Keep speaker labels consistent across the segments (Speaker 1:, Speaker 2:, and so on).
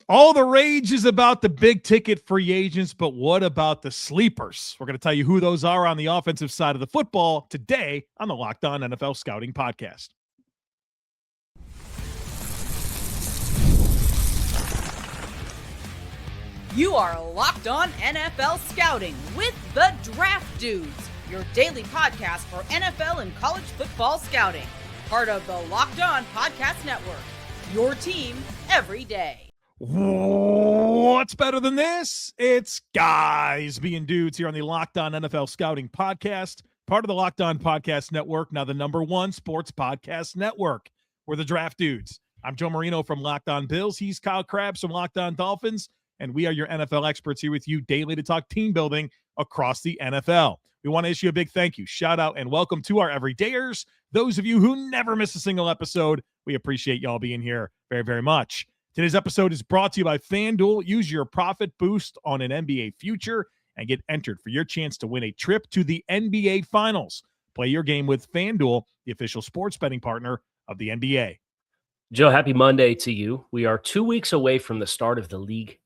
Speaker 1: All the rage is about the big ticket free agents, but what about the sleepers? We're going to tell you who those are on the offensive side of the football today on the Locked On NFL Scouting Podcast.
Speaker 2: You are Locked On NFL Scouting with the Draft Dudes, your daily podcast for NFL and college football scouting. Part of the Locked On Podcast Network, your team every day.
Speaker 1: What's better than this? It's guys being dudes here on the Locked On NFL Scouting Podcast, part of the Locked On Podcast Network, now the #1 sports podcast network. We're the Draft Dudes. I'm Joe Marino from Locked On Bills. He's Kyle Crabbs from Locked On Dolphins, and we are your NFL experts here with you daily to talk team building across the NFL. We want to issue a big thank you, shout out, and welcome to our everydayers. Those of you who never miss a single episode, we appreciate y'all being here very, very much. Today's episode is brought to you by FanDuel. Use your profit boost on an NBA future and get entered for your chance to win a trip to the NBA Finals. Play your game with FanDuel, the official sports betting partner of the NBA.
Speaker 3: Joe, happy Monday to you. We are 2 weeks away from the start of the league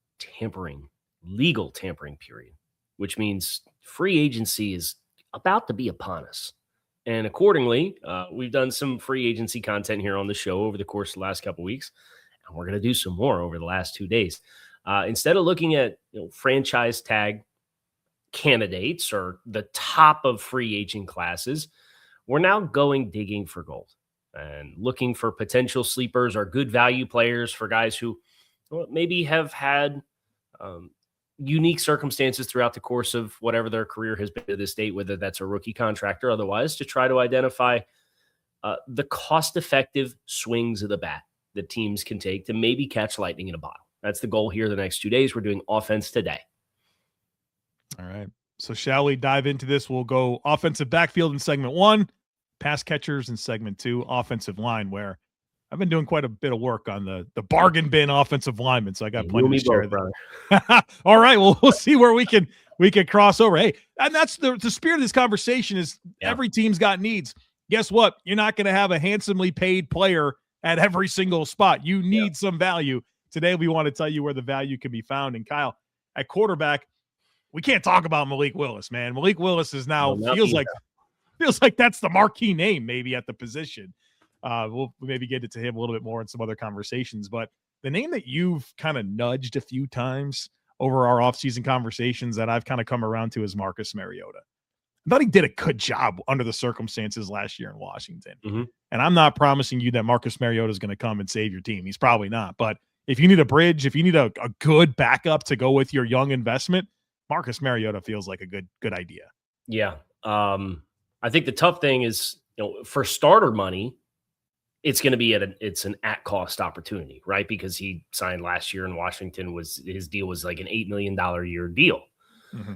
Speaker 3: legal tampering period, which means free agency is about to be upon us. And accordingly, we've done some free agency content here on the show over the course of the last couple of weeks. And we're going to do some more over the last 2 days. Instead of looking at franchise tag candidates or the top of free agent classes, we're now going digging for gold and looking for potential sleepers or good value players for guys who maybe have had unique circumstances throughout the course of whatever their career has been to this date, whether that's a rookie contract or otherwise, to try to identify the cost-effective swings of the bat that teams can take to maybe catch lightning in a bottle. That's the goal here the next 2 days. We're doing offense today.
Speaker 1: All right. So shall we dive into this? We'll go offensive backfield in segment 1, pass catchers in segment 2, offensive line, where I've been doing quite a bit of work on the bargain bin offensive lineman. So I got plenty to share there. All right. Well, we'll see where we can cross over. Hey, and that's the spirit of this conversation is every team's got needs. Guess what? You're not going to have a handsomely paid player at every single spot. You need some value. Today, we want to tell you where the value can be found. And Kyle, at quarterback, we can't talk about Malik Willis, man. Malik Willis is now feels like that's the marquee name maybe at the position. We'll maybe get into him a little bit more in some other conversations. But the name that you've kind of nudged a few times over our offseason conversations that I've kind of come around to is Marcus Mariota. I thought he did a good job under the circumstances last year in Washington. Mm-hmm. And I'm not promising you that Marcus Mariota is going to come and save your team. He's probably not. But if you need a bridge, if you need a good backup to go with your young investment, Marcus Mariota feels like a good idea.
Speaker 3: Yeah. I think the tough thing is, for starter money, it's going to be it's an at-cost opportunity, right? Because he signed last year in Washington. His deal was like an $8 million a year deal. Mm-hmm.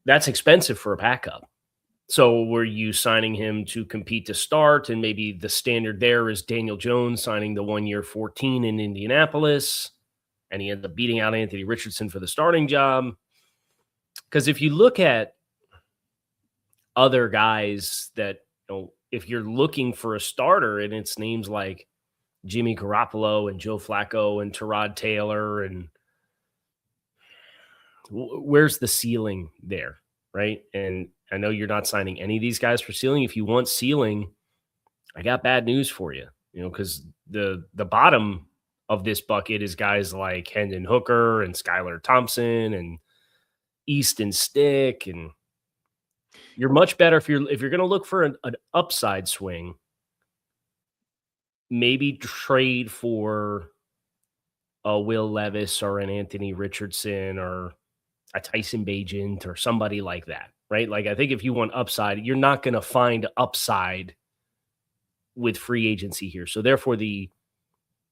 Speaker 3: That's expensive for a backup. So were you signing him to compete to start? And maybe the standard there is Daniel Jones signing the 1 year 14 in Indianapolis, and he ended up beating out Anthony Richardson for the starting job. Because if you look at other guys that, if you're looking for a starter and it's names like Jimmy Garoppolo and Joe Flacco and Tyrod Taylor, and where's the ceiling there, right? And I know you're not signing any of these guys for ceiling. If you want ceiling, I got bad news for you, because the bottom of this bucket is guys like Hendon Hooker and Skylar Thompson and Easton Stick, and you're much better if you're going to look for an upside swing. Maybe trade for a Will Levis or an Anthony Richardson or a Tyson Bagent or somebody like that, right? Like, I think if you want upside, you're not going to find upside with free agency here. So therefore, the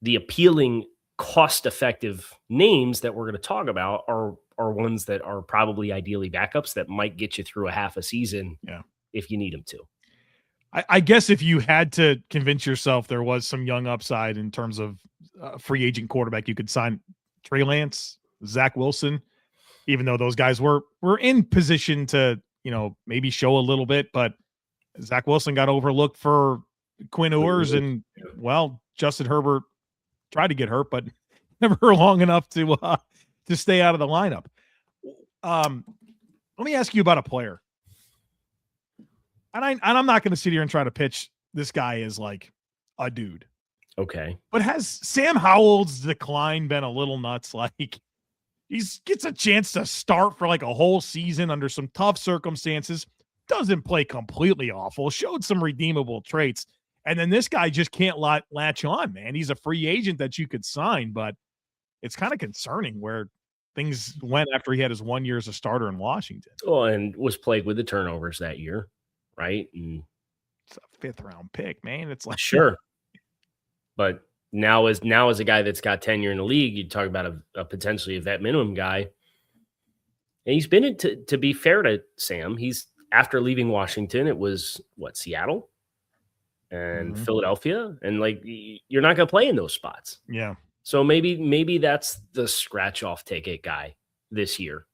Speaker 3: appealing, cost-effective names that we're going to talk about are ones that are probably ideally backups that might get you through a half a season if you need them to.
Speaker 1: I guess if you had to convince yourself there was some young upside in terms of free agent quarterback, you could sign Trey Lance, Zach Wilson, even though those guys were in position to, maybe show a little bit, but Zach Wilson got overlooked for Quinn Ewers, and Justin Herbert tried to get hurt, but never long enough to stay out of the lineup. Let me ask you about a player. And I'm not going to sit here and try to pitch this guy as like a dude.
Speaker 3: Okay.
Speaker 1: But has Sam Howell's decline been a little nuts? Like, he gets a chance to start for like a whole season under some tough circumstances, doesn't play completely awful, showed some redeemable traits. And then this guy just can't latch on, man. He's a free agent that you could sign, but it's kind of concerning where things went after he had his 1 year as a starter in Washington.
Speaker 3: Oh, and was plagued with the turnovers that year, right? And
Speaker 1: it's a 5th round pick, man. It's like,
Speaker 3: sure. But now as a guy that's got tenure in the league, you talk about a potentially a vet minimum guy. And he's been to be fair to Sam, he's after leaving Washington, it was Seattle and Philadelphia, and like you're not going to play in those spots.
Speaker 1: Yeah.
Speaker 3: So maybe that's the scratch off ticket guy this year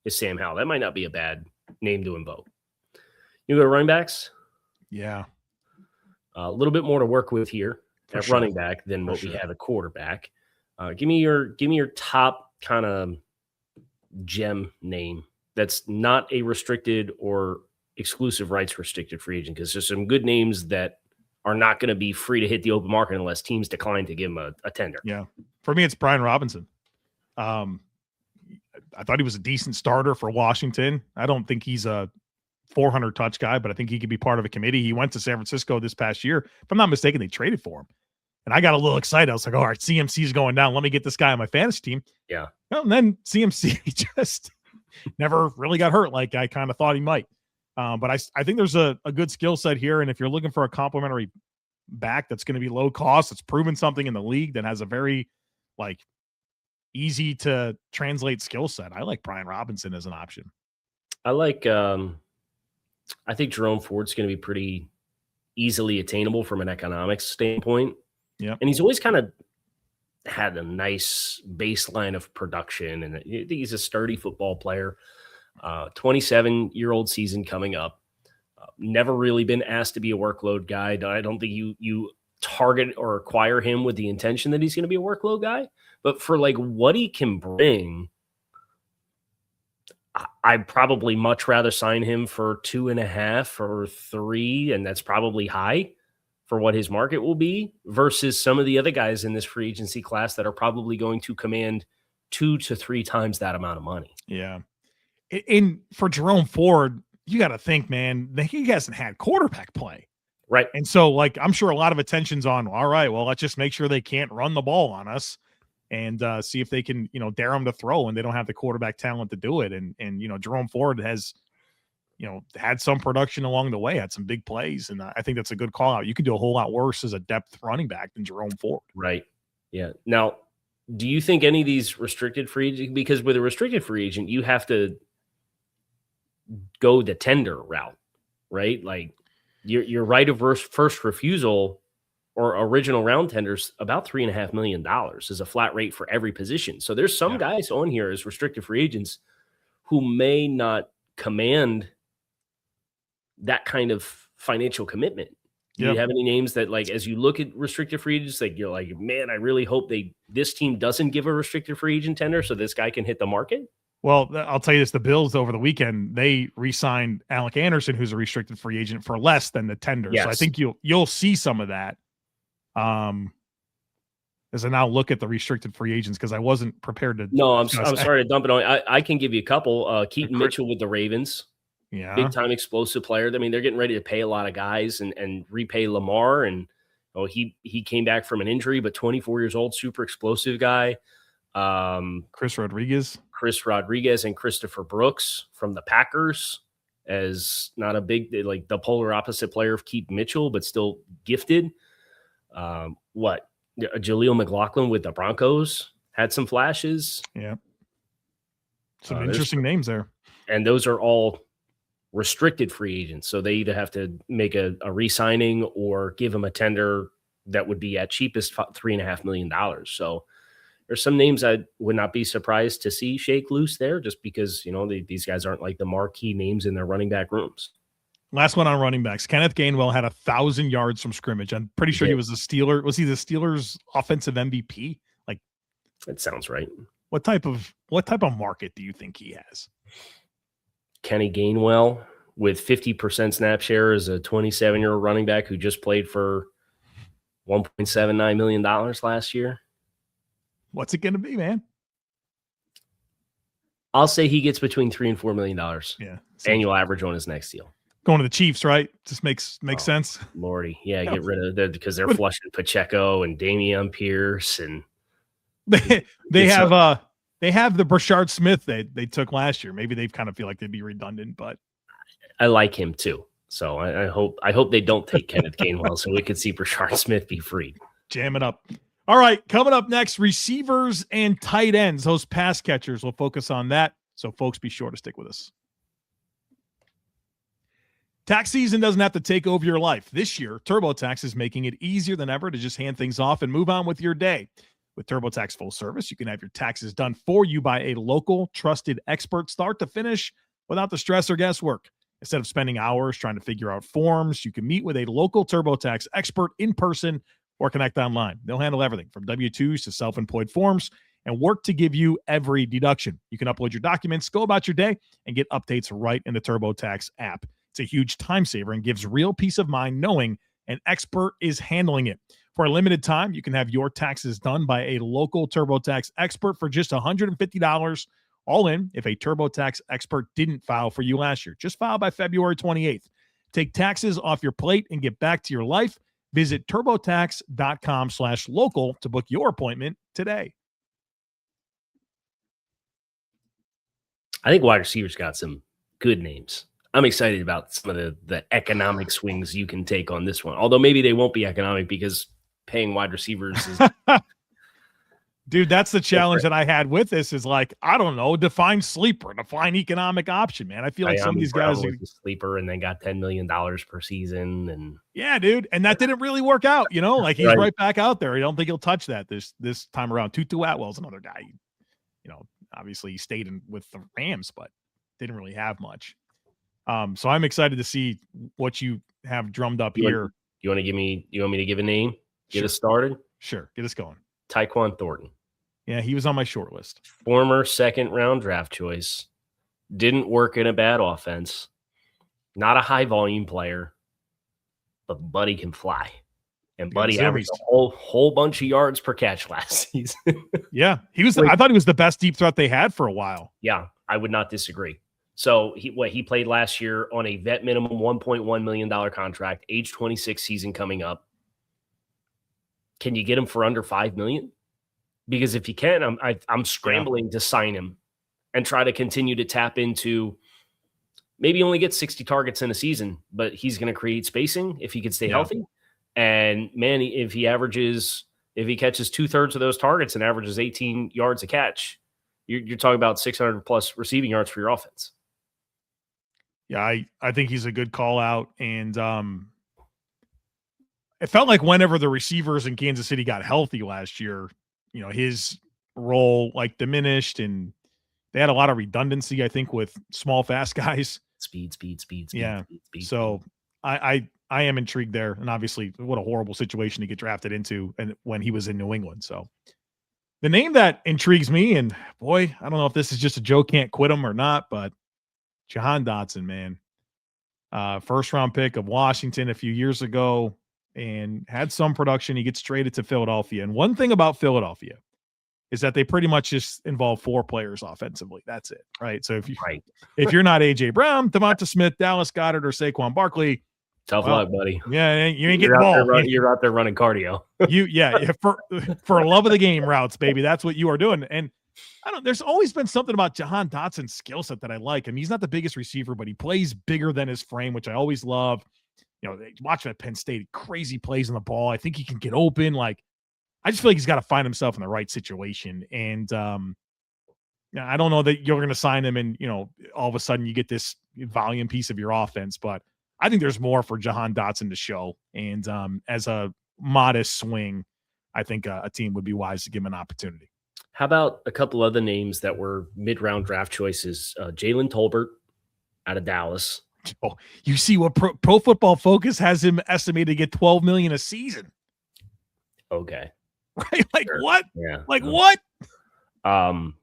Speaker 3: is Sam Howell. That might not be a bad name to invoke. You go to running backs.
Speaker 1: Yeah.
Speaker 3: A little bit more to work with here at running back than what we have at quarterback. Give me your top kind of gem name that's not a restricted or exclusive rights restricted free agent, because there's some good names that are not going to be free to hit the open market unless teams decline to give him a tender.
Speaker 1: Yeah. For me, it's Brian Robinson. I thought he was a decent starter for Washington. I don't think he's a 400 touch guy, but I think he could be part of a committee. He went to San Francisco this past year. If I'm not mistaken, they traded for him. And I got a little excited. I was like, all right, CMC's going down. Let me get this guy on my fantasy team.
Speaker 3: Yeah.
Speaker 1: Well, and then CMC just never really got hurt like I kind of thought he might. But I think there's a good skill set here. And if you're looking for a complementary back that's going to be low cost, that's proven something in the league, that has a very like easy to translate skill set, I like Brian Robinson as an option.
Speaker 3: I like, I think Jerome Ford's going to be pretty easily attainable from an economics standpoint.
Speaker 1: Yeah.
Speaker 3: And he's always kind of had a nice baseline of production, and he's a sturdy football player. 27-year-old season coming up. Never really been asked to be a workload guy. I don't think you target or acquire him with the intention that he's going to be a workload guy. But for like what he can bring, I'd probably much rather sign him for 2.5 or 3, and that's probably high for what his market will be, versus some of the other guys in this free agency class that are probably going to command 2 to 3 times that amount of money.
Speaker 1: Yeah. And for Jerome Ford, you got to think, man, he hasn't had quarterback play.
Speaker 3: Right.
Speaker 1: And so, like, I'm sure a lot of attention's on, all right, well, let's just make sure they can't run the ball on us and see if they can, dare them to throw, and they don't have the quarterback talent to do it. And Jerome Ford has, had some production along the way, had some big plays. And I think that's a good call out. You could do a whole lot worse as a depth running back than Jerome Ford.
Speaker 3: Right. Yeah. Now, do you think any of these restricted free agents, because with a restricted free agent, you have to go the tender route, right? Like your right of first refusal or original round tenders about $3.5 million is a flat rate for every position. So there's some guys on here as restricted free agents who may not command that kind of financial commitment. Do you have any names that, like, as you look at restricted free agents, like you're like, man, I really hope this team doesn't give a restricted free agent tender so this guy can hit the market?
Speaker 1: Well, I'll tell you this, the Bills over the weekend, they re-signed Alec Anderson, who's a restricted free agent, for less than the tender.
Speaker 3: Yes.
Speaker 1: So I think you'll see some of that. As I now look at the restricted free agents, because I wasn't prepared to.
Speaker 3: No, I'm sorry to dump it on. I can give you a couple. Keaton Mitchell with the Ravens.
Speaker 1: Yeah.
Speaker 3: Big time explosive player. I mean, they're getting ready to pay a lot of guys and repay Lamar. And he came back from an injury, but 24 years old, super explosive guy.
Speaker 1: Chris Rodriguez
Speaker 3: and Christopher Brooks from the Packers, as not a big, like the polar opposite player of Keaton Mitchell, but still gifted. Jaleel McLaughlin with the Broncos had some flashes.
Speaker 1: Yeah. Some interesting names there.
Speaker 3: And those are all restricted free agents. So they either have to make a re-signing or give them a tender that would be at cheapest $3.5 million. So there's some names I would not be surprised to see shake loose there, just because, these guys aren't like the marquee names in their running back rooms.
Speaker 1: Last one on running backs. Kenneth Gainwell had 1,000 yards from scrimmage. I'm pretty sure he was the Steeler. Was he the Steelers' offensive MVP? Like
Speaker 3: That sounds right.
Speaker 1: What type of market do you think he has?
Speaker 3: Kenny Gainwell with 50% snap share as a 27-year-old running back who just played for $1.79 million last year.
Speaker 1: What's it going to be, man?
Speaker 3: I'll say he gets between $3 and $4 million.
Speaker 1: Yeah,
Speaker 3: annual average on his next deal.
Speaker 1: Going to the Chiefs, right? Just makes sense.
Speaker 3: Lordy, yeah, get rid of that because they're flushing Pacheco and Damian Pierce, and
Speaker 1: they have the Brashard Smith they took last year. Maybe they kind of feel like they'd be redundant, but
Speaker 3: I like him too. So I hope they don't take Kenneth Gainwell so we could see Brashard Smith be freed.
Speaker 1: Jam it up. All right, coming up next, receivers and tight ends, those pass catchers. We'll focus on that. So, folks, be sure to stick with us. Tax season doesn't have to take over your life. This year, TurboTax is making it easier than ever to just hand things off and move on with your day. With TurboTax Full Service, you can have your taxes done for you by a local, trusted expert start to finish without the stress or guesswork. Instead of spending hours trying to figure out forms, you can meet with a local TurboTax expert in person or connect online. They'll handle everything from W-2s to self-employed forms and work to give you every deduction. You can upload your documents, go about your day, and get updates right in the TurboTax app. It's a huge time saver and gives real peace of mind knowing an expert is handling it. For a limited time, you can have your taxes done by a local TurboTax expert for just $150 all in if a TurboTax expert didn't file for you last year. Just file by February 28th. Take taxes off your plate and get back to your life. Visit turbotax.com/local to book your appointment today.
Speaker 3: I think wide receivers got some good names. I'm excited about some of the economic swings you can take on this one. Although maybe they won't be economic because paying wide receivers is
Speaker 1: Dude, that's the challenge that I had with this is like, I don't know, define sleeper, define economic option, man. I feel like some of these guys
Speaker 3: are a sleeper and they got $10 million per season. And
Speaker 1: yeah, dude. And that didn't really work out, you know, like he's right back out there. I don't think he'll touch that this time around. Tutu Atwell's another guy, you know, obviously he stayed with the Rams, but didn't really have much. So I'm excited to see what you have drummed up here.
Speaker 3: You want me to give a name? Get us started?
Speaker 1: Sure. Get us going.
Speaker 3: Tyquan Thornton.
Speaker 1: Yeah, he was on my short list.
Speaker 3: Former second-round draft choice. Didn't work in a bad offense. Not a high-volume player, but Buddy can fly. And Buddy averaged a whole bunch of yards per catch last season.
Speaker 1: Yeah, he was. I thought he was the best deep threat they had for a while.
Speaker 3: Yeah, I would not disagree. So he played last year on a vet minimum $1.1 million contract, age 26 season coming up. Can you get him for under $5 million? Because if you can, I'm scrambling to sign him and try to continue to tap into maybe only get 60 targets in a season, but he's going to create spacing if he can stay healthy. And man, if he catches 2/3 of those targets and averages 18 yards a catch, you're talking about 600 plus receiving yards for your offense.
Speaker 1: Yeah, I think he's a good call out. And it felt like whenever the receivers in Kansas City got healthy last year, you know, his role like diminished and they had a lot of redundancy, I think, with small, fast guys.
Speaker 3: Speed.
Speaker 1: Yeah. So I am intrigued there. And obviously what a horrible situation to get drafted into and when he was in New England. So the name that intrigues me, and boy, I don't know if this is just a Joe can't quit him or not, but Jahan Dotson, man. First round pick of Washington a few years ago and had some production. He gets traded to Philadelphia. And one thing about Philadelphia is that they pretty much just involve 4 players offensively. That's it. Right. So if you're not AJ Brown, Devonta Smith, Dallas Goedert, or Saquon Barkley,
Speaker 3: tough luck, buddy.
Speaker 1: Yeah. You ain't getting ball.
Speaker 3: You're out there running cardio.
Speaker 1: For love of the game routes, baby. That's what you are doing. And there's always been something about Jahan Dotson's skill set that I like. I mean, he's not the biggest receiver, but he plays bigger than his frame, which I always love. You know, watch him at Penn State, crazy plays on the ball. I think he can get open. Like, I just feel like he's got to find himself in the right situation. And I don't know that you're going to sign him and, you know, all of a sudden you get this volume piece of your offense, but I think there's more for Jahan Dotson to show. And as a modest swing, I think a team would be wise to give him an opportunity.
Speaker 3: How about a couple other names that were mid-round draft choices? Jalen Tolbert out of Dallas.
Speaker 1: Oh, you see what Pro Football Focus has him estimated to get $12 million a season.
Speaker 3: Okay.
Speaker 1: Right? Like sure. What?
Speaker 3: Yeah.
Speaker 1: Like what?
Speaker 3: I'm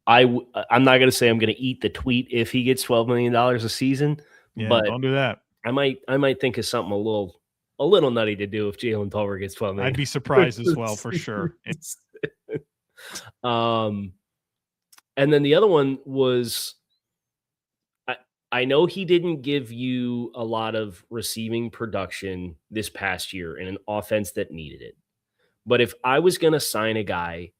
Speaker 3: not going to say I'm going to eat the tweet if he gets $12 million a season, but
Speaker 1: don't do that.
Speaker 3: I might think of something a little nutty to do if Jalen Tolbert gets $12 million.
Speaker 1: I'd be surprised as well, for sure.
Speaker 3: And then the other one was, I know he didn't give you a lot of receiving production this past year in an offense that needed it. But if I was going to sign a guy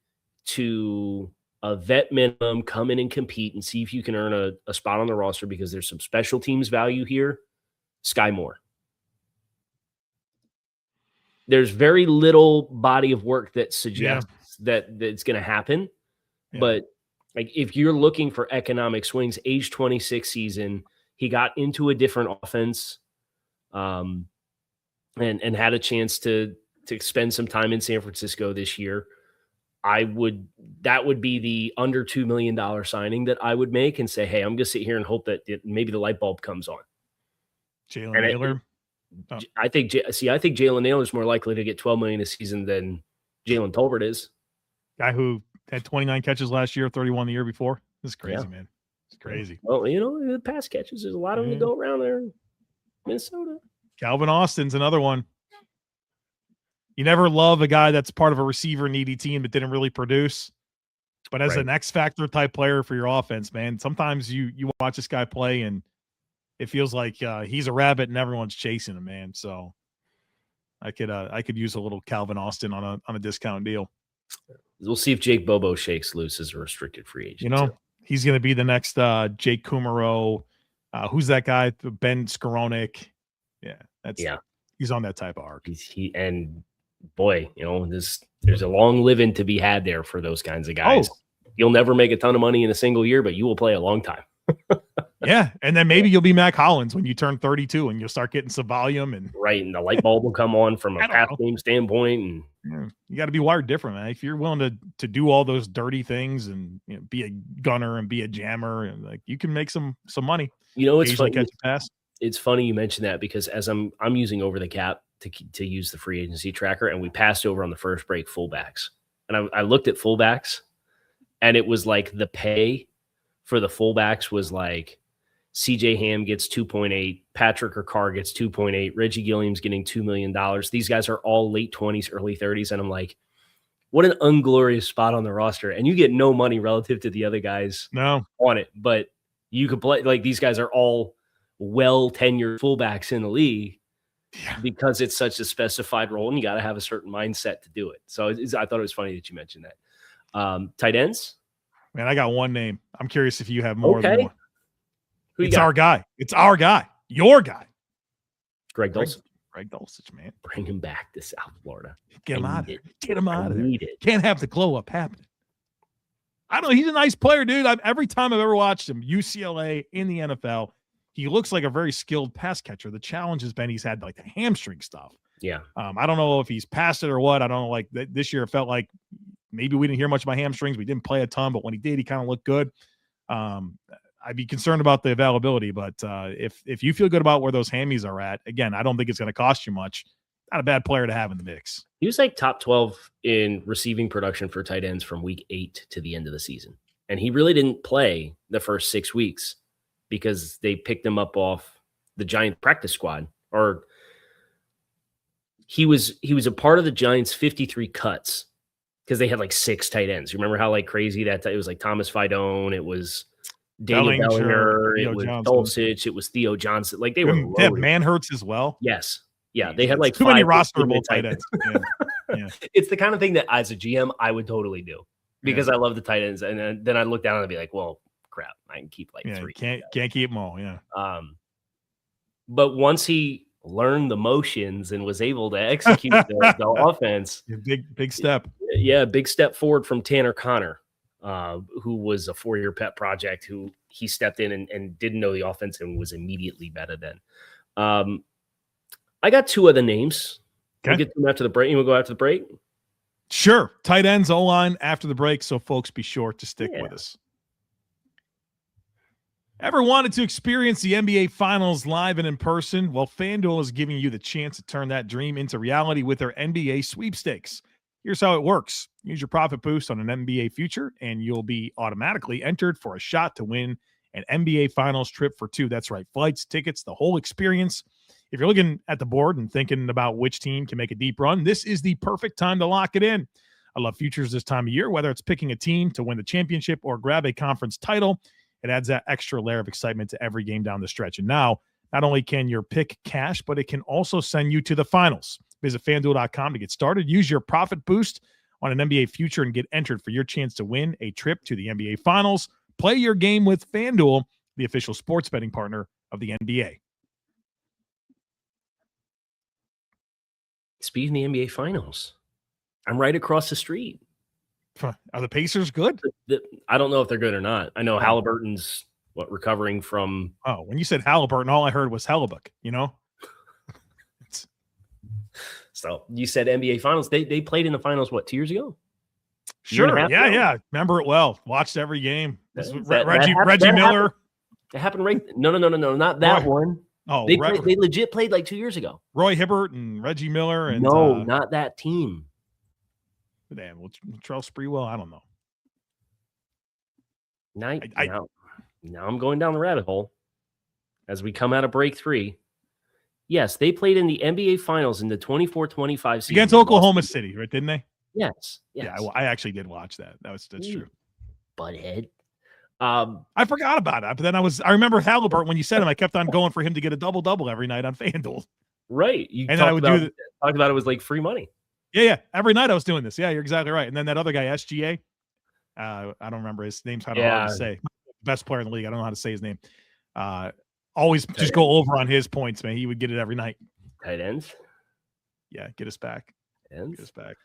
Speaker 3: to a vet minimum, come in and compete and see if you can earn a spot on the roster because there's some special teams value here, Sky Moore. There's very little body of work that suggests that it's going to happen. Yeah. But like if you're looking for economic swings, age 26 season, he got into a different offense and had a chance to spend some time in San Francisco this year. That would be the under $2 million signing that I would make and say, hey, I'm going to sit here and hope that maybe the light bulb comes on.
Speaker 1: Jalen Naylor.
Speaker 3: I think Jalen Naylor is more likely to get $12 million a season than Jalen Tolbert is.
Speaker 1: Guy who had 29 catches last year, 31 the year before. This is crazy, man. It's crazy.
Speaker 3: Well, the pass catches, there's a lot of them to go around there in Minnesota.
Speaker 1: Calvin Austin's another one. You never love a guy that's part of a receiver needy team that didn't really produce. But as an X factor type player for your offense, man, sometimes you watch this guy play and it feels like he's a rabbit and everyone's chasing him, man. So I could use a little Calvin Austin on a discount deal.
Speaker 3: We'll see if Jake Bobo shakes loose as a restricted free agent.
Speaker 1: He's going to be the next Jake Kumaro. Who's that guy? Ben Skowronek. Yeah, he's on that type of arc.
Speaker 3: Boy, there's a long living to be had there for those kinds of guys. You'll never make a ton of money in a single year, but you will play a long time.
Speaker 1: Yeah, and then maybe you'll be Mac Hollins when you turn 32 and you'll start getting some volume and
Speaker 3: the light bulb will come on from a pass game standpoint. And
Speaker 1: you got to be wired different, man. If you're willing to do all those dirty things and be a gunner and be a jammer, and like you can make some money.
Speaker 3: It's funny.
Speaker 1: Catch a pass.
Speaker 3: It's funny you mentioned that because as I'm using Over the Cap to use the free agency tracker, and we passed over on the first break fullbacks, and I looked at fullbacks, and it was like the pay for the fullbacks was like CJ Ham gets 2.8, Patrick Ricard gets 2.8, Reggie Gilliam's getting $2 million. These guys are all late 20s, early 30s, and I'm like, what an unglorious spot on the roster, and you get no money relative to the other guys on it, but you could play like these guys are all well tenured fullbacks in the league because it's such a specified role and you got to have a certain mindset to do it. So I thought it was funny that you mentioned that. Tight ends,
Speaker 1: man. I got one name. I'm curious if you have more than one. It's our guy. It's our guy. Your guy.
Speaker 3: Greg Dulcich.
Speaker 1: Greg Dulcich, man.
Speaker 3: Bring him back to South Florida.
Speaker 1: Get him out of there. Get him out of there. Can't have the glow up happening. I don't know. He's a nice player, dude. Every time I've ever watched him, UCLA in the NFL, he looks like a very skilled pass catcher. The challenge has been he's had like the hamstring stuff.
Speaker 3: Yeah.
Speaker 1: I don't know if he's past it or what. I don't know. Like this year, it felt like maybe we didn't hear much about hamstrings. We didn't play a ton, but when he did, he kind of looked good. I'd be concerned about the availability, but if you feel good about where those hammies are at, again, I don't think it's going to cost you much. Not a bad player to have in the mix.
Speaker 3: He was like top 12 in receiving production for tight ends from week 8 to the end of the season. And he really didn't play the first 6 weeks because they picked him up off the Giants practice squad, or he was a part of the Giants 53 cuts because they had like 6 tight ends. You remember how like crazy that it was like Thomas Fidone, it was Daniel Bellinger, it was Dulcich, it was Theo Johnson. Like they were loaded.
Speaker 1: They had Manhurts as well.
Speaker 3: Yes. Yeah, they had like
Speaker 1: too many rosterable tight ends. Yeah.
Speaker 3: It's the kind of thing that as a GM I would totally do because I love the tight ends, and then I look down and I'd be like, well, crap, I can keep like 3.
Speaker 1: Can't keep them all. Yeah.
Speaker 3: But once he learned the motions and was able to execute the offense,
Speaker 1: big step.
Speaker 3: Yeah, big step forward from Tanner Connor, who was a 4-year pet project, who he stepped in and didn't know the offense and was immediately better than. I got 2 other names.
Speaker 1: Okay.
Speaker 3: We'll get to them after the break. You want to go after the break?
Speaker 1: Sure. Tight ends, O-line after the break, so folks be sure to stick with us. Ever wanted to experience the NBA Finals live and in person? Well, FanDuel is giving you the chance to turn that dream into reality with their NBA sweepstakes. Here's how it works. Use your profit boost on an NBA future, and you'll be automatically entered for a shot to win an NBA Finals trip for two. That's right. Flights, tickets, the whole experience. If you're looking at the board and thinking about which team can make a deep run, this is the perfect time to lock it in. I love futures this time of year, whether it's picking a team to win the championship or grab a conference title. It adds that extra layer of excitement to every game down the stretch. And now, not only can your pick cash, but it can also send you to the finals. Visit FanDuel.com to get started. Use your profit boost on an NBA future and get entered for your chance to win a trip to the NBA Finals. Play your game with FanDuel, the official sports betting partner of the NBA.
Speaker 3: Speaking of the NBA Finals, I'm right across the street.
Speaker 1: Are the Pacers good?
Speaker 3: I don't know if they're good or not. I know Halliburton's recovering from.
Speaker 1: Oh, when you said Halliburton, all I heard was Hellebuck, you know?
Speaker 3: So you said NBA Finals. They played in the finals, 2 years ago?
Speaker 1: Sure. Yeah. Remember it well. Watched every game. Reggie Miller.
Speaker 3: It happened right. No. Not that one.
Speaker 1: Oh,
Speaker 3: they legit played like 2 years ago.
Speaker 1: Roy Hibbert and Reggie Miller. And
Speaker 3: no, not that team.
Speaker 1: Damn, Charles Sprewell. I don't know.
Speaker 3: Now I'm going down the rabbit hole as we come out of break 3. Yes, they played in the NBA Finals in the 24-25 season.
Speaker 1: Against Oklahoma City, right? Didn't they?
Speaker 3: Yes.
Speaker 1: Yeah, I actually did watch that. That's true.
Speaker 3: Butthead.
Speaker 1: I forgot about it, but then I remember Halliburton when you said him. I kept on going for him to get a double every night on FanDuel.
Speaker 3: Right.
Speaker 1: And then I would talk
Speaker 3: about it was like free money.
Speaker 1: Yeah. Every night I was doing this. Yeah, you're exactly right. And then that other guy, SGA, I don't remember his name's kind of hard to say. Best player in the league. I don't know how to say his name. Always just go over on his points, man. He would get it every night.
Speaker 3: Tight ends.
Speaker 1: Yeah, get us back. Get us back.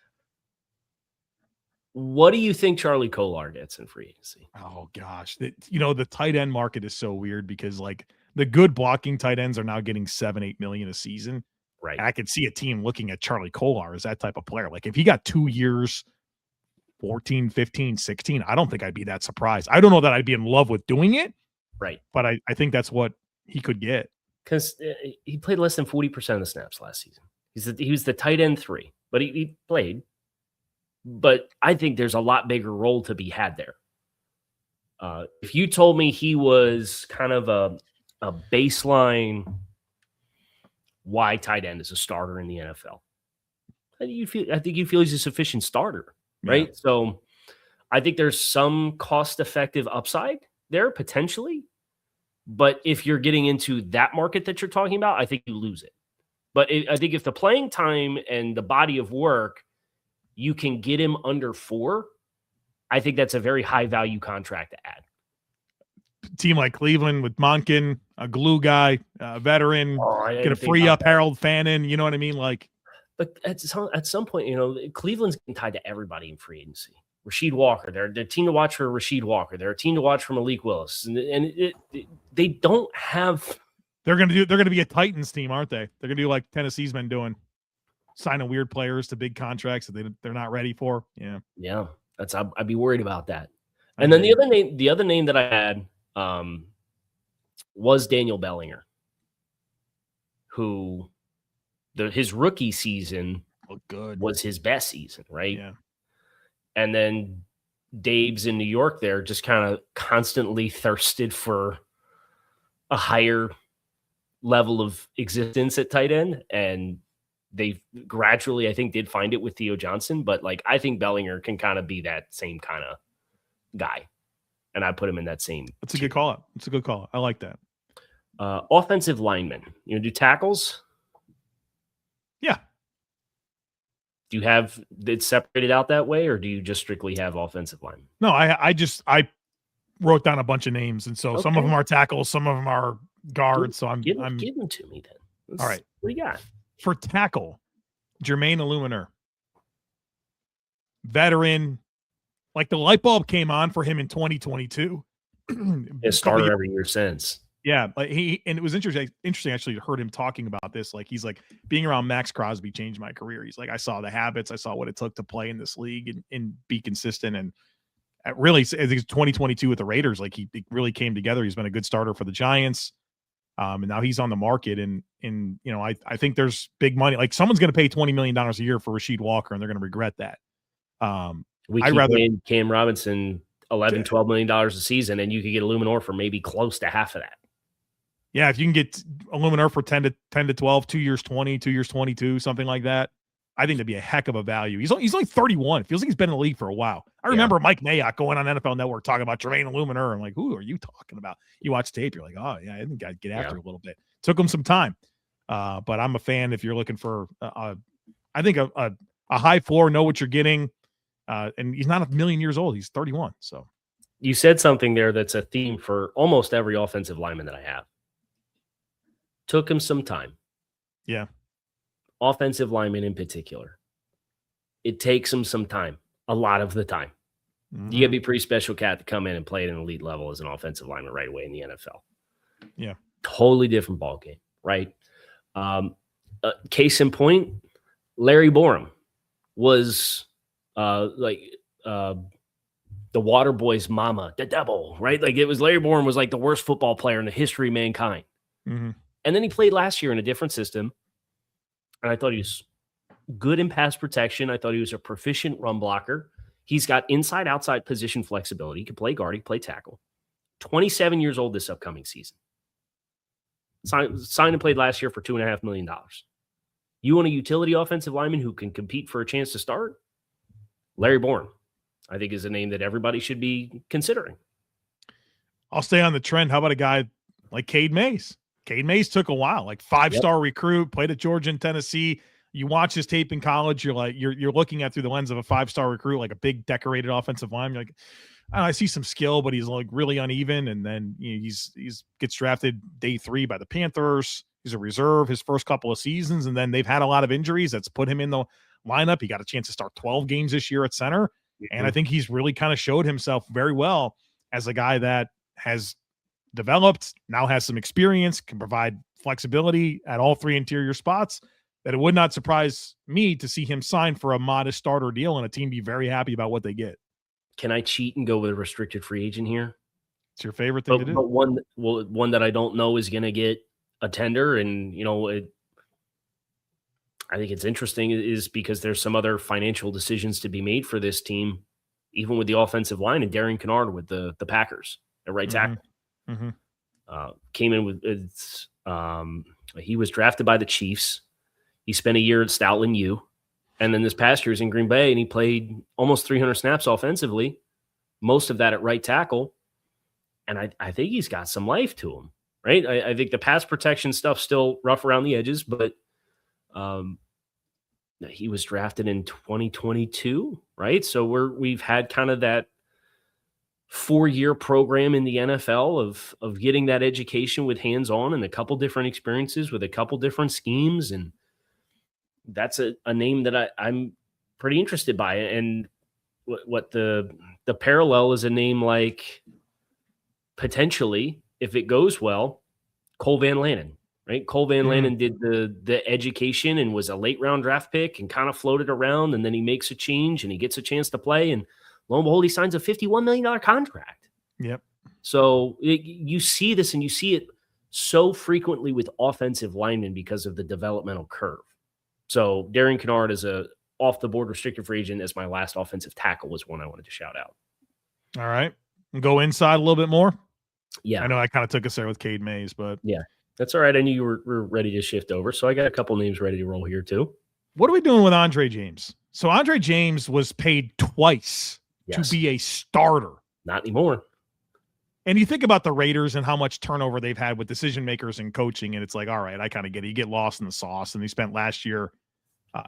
Speaker 3: What do you think Charlie Kolar gets in free agency?
Speaker 1: Oh gosh, the tight end market is so weird because like the good blocking tight ends are now getting $7-8 million a season.
Speaker 3: Right.
Speaker 1: And I could see a team looking at Charlie Kolar as that type of player. Like if he got 2 years, 14, 15, 16, I don't think I'd be that surprised. I don't know that I'd be in love with doing it.
Speaker 3: Right.
Speaker 1: But I think that's what he could get.
Speaker 3: Because he played less than 40% of the snaps last season. He was the tight end 3, but he played. But I think there's a lot bigger role to be had there. If you told me he was kind of a baseline wide tight end as a starter in the NFL, I think you feel he's a sufficient starter, right? Yeah. So I think there's some cost-effective upside there potentially. But if you're getting into that market that you're talking about, I think you lose it. But I think if the playing time and the body of work, you can get him under 4, I think that's a very high value contract to add.
Speaker 1: Team like Cleveland with Monken, a glue guy, a veteran, get a free up Harold Fannin. You know what I mean? Like,
Speaker 3: but at some point, Cleveland's getting tied to everybody in free agency. Rasheed Walker, they're the team to watch for Rasheed Walker. They're a team to watch for Malik Willis, and they don't have.
Speaker 1: They're gonna be a Titans team, aren't they? They're gonna do like Tennessee's been doing, signing weird players to big contracts that they're not ready for. Yeah.
Speaker 3: I'd be worried about that. And then the other name that I had was Daniel Bellinger, who his rookie season
Speaker 1: looked good,
Speaker 3: was his best season, right?
Speaker 1: Yeah.
Speaker 3: And then Dave's in New York there just kind of constantly thirsted for a higher level of existence at tight end. And they gradually, I think, did find it with Theo Johnson. But like, I think Bellinger can kind of be that same kind of guy. And I put him in that same.
Speaker 1: That's a good call up. It's a good call. I like that.
Speaker 3: Offensive linemen. You do tackles?
Speaker 1: Yeah.
Speaker 3: Do you have it separated out that way, or do you just strictly have offensive linemen?
Speaker 1: No, I wrote down a bunch of names, and so some of them are tackles, some of them are guards. So give them
Speaker 3: to me then.
Speaker 1: All right.
Speaker 3: What do you got?
Speaker 1: For tackle, Jermaine Eluemunor. Veteran. Like the light bulb came on for him in 2022.
Speaker 3: His starter every year since.
Speaker 1: Yeah, but and it was interesting actually to heard him talking about this. Like he's like, being around Max Crosby changed my career. He's like, I saw the habits, I saw what it took to play in this league and be consistent. And really, I think it's 2022 with the Raiders. Like he really came together. He's been a good starter for the Giants. And now he's on the market. And I think there's big money. Like someone's going to pay $20 million a year for Rasheed Walker, and they're going to regret that.
Speaker 3: We
Speaker 1: I'd
Speaker 3: keep
Speaker 1: rather
Speaker 3: paying Cam Robinson $11-12 million a season, and you could get Eluemunor for maybe close to half of that.
Speaker 1: Yeah, if you can get Eluemunor for 10 to 12, 2 years 20, 2 years 22, something like that, I think that'd be a heck of a value. He's only 31. It feels like he's been in the league for a while. I remember Mike Mayock going on NFL Network talking about Jermaine Eluemunor. I'm like, who are you talking about? You watch tape, you're like, oh yeah, I think I'd get after a little bit. Took him some time, but I'm a fan. If you're looking for, I think a high floor, know what you're getting, and he's not a million years old. He's 31. So
Speaker 3: you said something there that's a theme for almost every offensive lineman that I have. Took him some time.
Speaker 1: Yeah.
Speaker 3: Offensive linemen in particular. It takes him some time, a lot of the time. Mm-hmm. You got to be a pretty special cat to come in and play at an elite level as an offensive lineman right away in the NFL.
Speaker 1: Yeah.
Speaker 3: Totally different ball game, right? Case in point, Larry Borum was the water boy's mama, the devil, right? Like it was Larry Borum was like the worst football player in the history of mankind.
Speaker 1: Mm-hmm.
Speaker 3: And then he played last year in a different system. And I thought he was good in pass protection. I thought he was a proficient run blocker. He's got inside-outside position flexibility. He can play guard, he can play tackle. 27 years old this upcoming season. Signed and played last year for $2.5 million. You want a utility offensive lineman who can compete for a chance to start? Larry Borum, I think, is a name that everybody should be considering.
Speaker 1: I'll stay on the trend. How about a guy like Cade Mays? Cade Mays took a while, like 5-star recruit, played at Georgia and Tennessee. You watch his tape in college, you're like, you're looking at through the lens of a 5-star recruit, like a big decorated offensive lineman. You're like, I see some skill, but he's like really uneven. And then he's gets drafted day 3 by the Panthers. He's a reserve his first couple of seasons, and then they've had a lot of injuries that's put him in the lineup. He got a chance to start 12 games this year at center, and I think he's really kind of showed himself very well as a guy that has developed, now has some experience, can provide flexibility at all 3 interior spots, that it would not surprise me to see him sign for a modest starter deal and a team be very happy about what they get.
Speaker 3: Can I cheat and go with a restricted free agent here?
Speaker 1: It's your favorite thing to do.
Speaker 3: But one that I don't know is going to get a tender, and I think it's interesting is because there's some other financial decisions to be made for this team, even with the offensive line, and Darian Kennard with the Packers at right tackle.
Speaker 1: Mm-hmm.
Speaker 3: Came in with he was drafted by the Chiefs. He spent a year at Stoutland U, and then this past year was in Green Bay, and he played almost 300 snaps offensively, most of that at right tackle. And I think he's got some life to him, right? I think the pass protection stuff still rough around the edges, but he was drafted in 2022, right? So we've had kind of that 4-year program in the NFL of getting that education with hands-on and a couple different experiences with a couple different schemes. And that's a name that I'm pretty interested by. And what the parallel is a name like, potentially, if it goes well, Cole Van Lanen, right? Cole Van Lanen did the education and was a late round draft pick and kind of floated around, and then he makes a change and he gets a chance to play, and lo and behold, he signs a $51 million contract.
Speaker 1: Yep.
Speaker 3: So you see this, and you see it so frequently with offensive linemen because of the developmental curve. So Darian Kennard is a off-the-board restricted free agent as my last offensive tackle was one I wanted to shout out.
Speaker 1: All right. Go inside a little bit more.
Speaker 3: Yeah.
Speaker 1: I know I kind of took us there with Cade Mays, but
Speaker 3: yeah, that's all right. I knew you were ready to shift over, so I got a couple names ready to roll here too.
Speaker 1: What are we doing with Andre James? So Andre James was paid twice to be a starter.
Speaker 3: Not anymore.
Speaker 1: And you think about the Raiders and how much turnover they've had with decision makers and coaching, and it's like, all right, I kind of get it. You get lost in the sauce, and he spent last year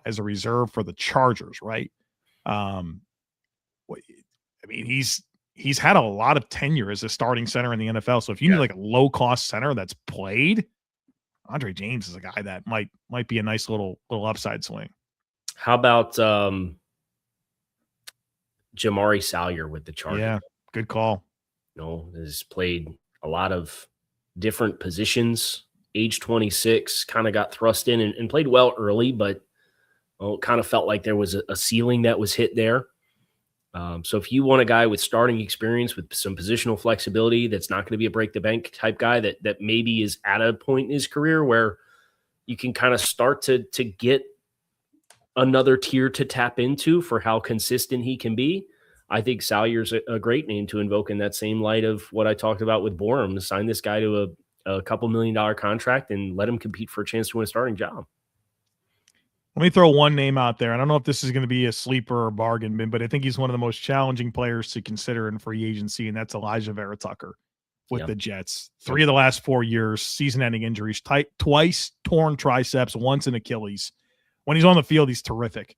Speaker 1: as a reserve for the Chargers, right? I mean, he's had a lot of tenure as a starting center in the NFL. So if you need like a low-cost center that's played, Andre James is a guy that might be a nice little upside swing.
Speaker 3: How about Jamari Salyer with the Chargers?
Speaker 1: Yeah, good call.
Speaker 3: Has played a lot of different positions. Age 26, kind of got thrust in and played well early, but kind of felt like there was a ceiling that was hit there. So if you want a guy with starting experience with some positional flexibility, that's not going to be a break the bank type guy that maybe is at a point in his career where you can kind of start to get another tier to tap into for how consistent he can be, I think Salyer's a great name to invoke in that same light of what I talked about with Borum. Sign this guy to a couple $1 million contract and let him compete for a chance to win a starting job.
Speaker 1: Let me throw one name out there. I don't know if this is going to be a sleeper or bargain bin, but I think he's one of the most challenging players to consider in free agency, and that's Elijah Vera-Tucker with the Jets. 3 of the last 4 years, season-ending injuries, twice torn triceps, once an Achilles. When he's on the field, he's terrific.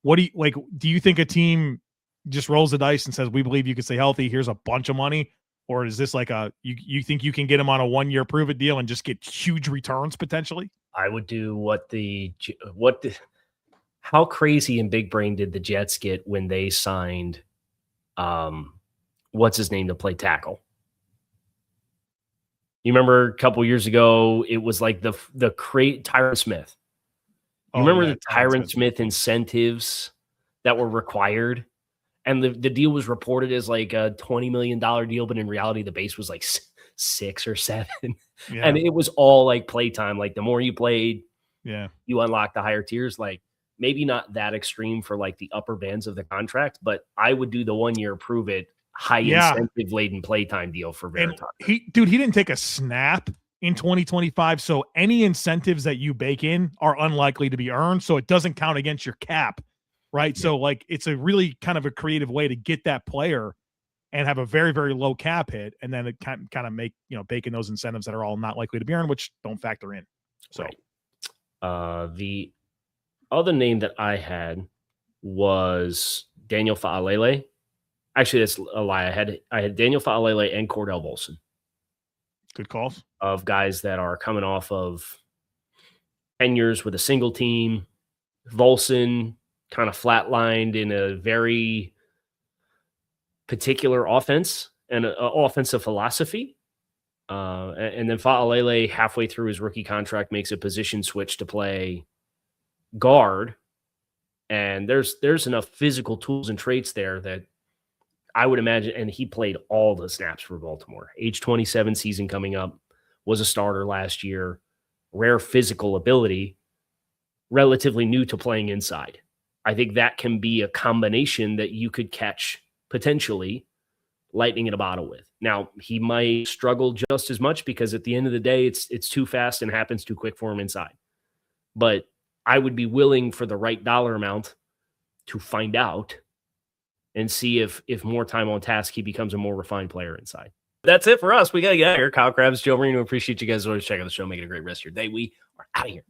Speaker 1: What do you like? Do you think a team just rolls the dice and says, "We believe you can stay healthy. Here's a bunch of money," or is this like you think you can get him on a 1-year prove-it deal and just get huge returns potentially?
Speaker 3: I would do how crazy and big brain did the Jets get when they signed, what's his name to play tackle? You remember a couple years ago, it was like the Tyron Smith. You remember the Tyron Smith incentives that were required? And the deal was reported as like a $20 million deal, but in reality, the base was like 6 or 7. Yeah. And it was all like playtime. Like the more you played, you unlock the higher tiers. Like maybe not that extreme for like the upper bands of the contract, but I would do the 1-year prove it high incentive laden playtime deal for Vera-Tucker.
Speaker 1: He didn't take a snap in 2025. So any incentives that you bake in are unlikely to be earned. So it doesn't count against your cap. Right. Yeah. So like it's a really kind of a creative way to get that player and have a very, very low cap hit. And then it kind of make, bake in those incentives that are all not likely to be earned, which don't factor in. So
Speaker 3: the other name that I had was Daniel Fa'alele. Actually, that's a lie. I had Daniel Fa'alele and Cordell Volson.
Speaker 1: Good calls.
Speaker 3: Of guys that are coming off of tenures with a single team. Volson kind of flatlined in a very particular offense and an offensive philosophy. And then Fa'alele, halfway through his rookie contract, makes a position switch to play guard. And there's enough physical tools and traits there that I would imagine, and he played all the snaps for Baltimore. Age 27 season coming up, was a starter last year, rare physical ability, relatively new to playing inside. I think that can be a combination that you could catch potentially lightning in a bottle with. Now, he might struggle just as much because at the end of the day, it's too fast and happens too quick for him inside. But I would be willing for the right dollar amount to find out and see if more time on task, he becomes a more refined player inside. That's it for us. We got to get out of here. Kyle Crabbs, Joe Marino. Appreciate you guys always checking out the show. Make it a great rest of your day. We are out of here.